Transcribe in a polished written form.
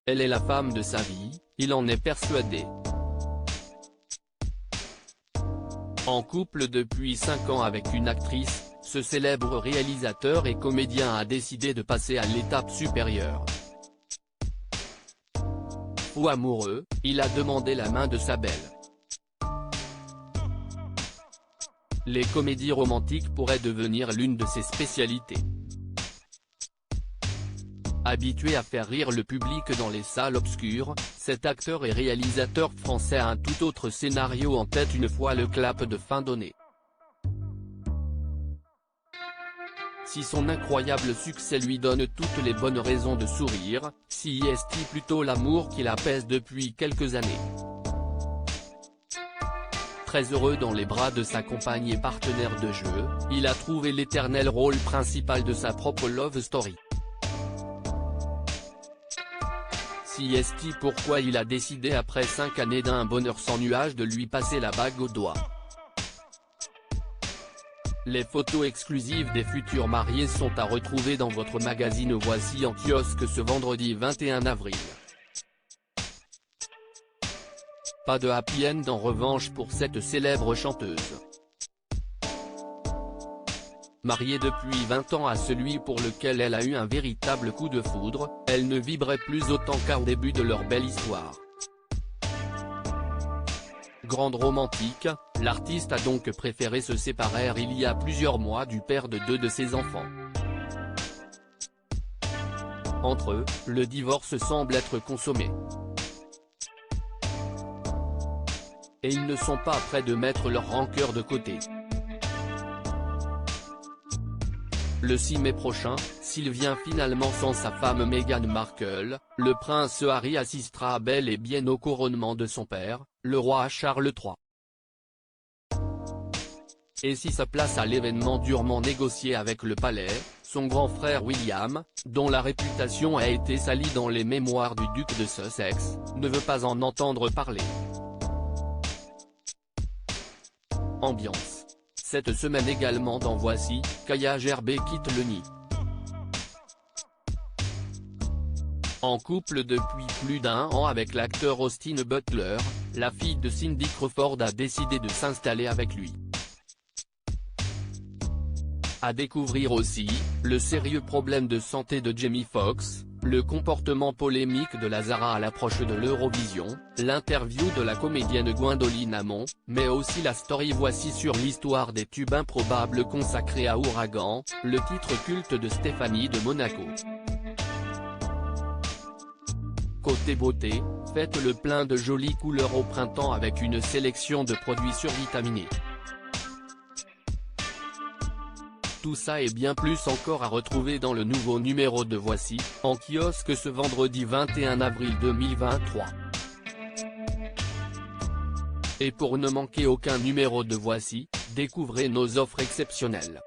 Elle est la femme de sa vie, il en est persuadé. En couple depuis 5 ans avec une actrice, ce célèbre réalisateur et comédien a décidé de passer à l'étape supérieure. Fou amoureux, il a demandé la main de sa belle. Les comédies romantiques pourraient devenir l'une de ses spécialités. Habitué à faire rire le public dans les salles obscures, cet acteur et réalisateur français a un tout autre scénario en tête une fois le clap de fin donné. Si son incroyable succès lui donne toutes les bonnes raisons de sourire, si est-il plutôt l'amour qui l'apaise depuis quelques années. Très heureux dans les bras de sa compagne et partenaire de jeu, il a trouvé l'éternel rôle principal de sa propre love story. Si est-il pourquoi il a décidé après 5 années d'un bonheur sans nuage de lui passer la bague au doigt. Les photos exclusives des futurs mariés sont à retrouver dans votre magazine Voici en kiosque ce vendredi 21 avril. Pas de happy end en revanche pour cette célèbre chanteuse. Mariée depuis 20 ans à celui pour lequel elle a eu un véritable coup de foudre, elle ne vibrait plus autant qu'au début de leur belle histoire. Grande romantique, l'artiste a donc préféré se séparer il y a plusieurs mois du père de 2 de ses enfants. Entre eux, le divorce semble être consommé. Et ils ne sont pas prêts de mettre leur rancœur de côté. Le 6 mai prochain, s'il vient finalement sans sa femme Meghan Markle, le prince Harry assistera bel et bien au couronnement de son père, le roi Charles III. Et si sa place à l'événement durement négocié avec le palais, son grand frère William, dont la réputation a été salie dans les mémoires du duc de Sussex, ne veut pas en entendre parler. Ambiance. Cette semaine également dans Voici, Kaya Gervais quitte le nid. En couple depuis plus d'1 an avec l'acteur Austin Butler, la fille de Cindy Crawford a décidé de s'installer avec lui. À découvrir aussi, le sérieux problème de santé de Jamie Foxx, le comportement polémique de Lazara à l'approche de l'Eurovision, l'interview de la comédienne Gwendoline Amon, mais aussi la story Voici sur l'histoire des tubes improbables consacrée à Ouragan, le titre culte de Stéphanie de Monaco. Côté beauté, faites le plein de jolies couleurs au printemps avec une sélection de produits survitaminés. Tout ça et bien plus encore à retrouver dans le nouveau numéro de Voici, en kiosque ce vendredi 21 avril 2023. Et pour ne manquer aucun numéro de Voici, découvrez nos offres exceptionnelles.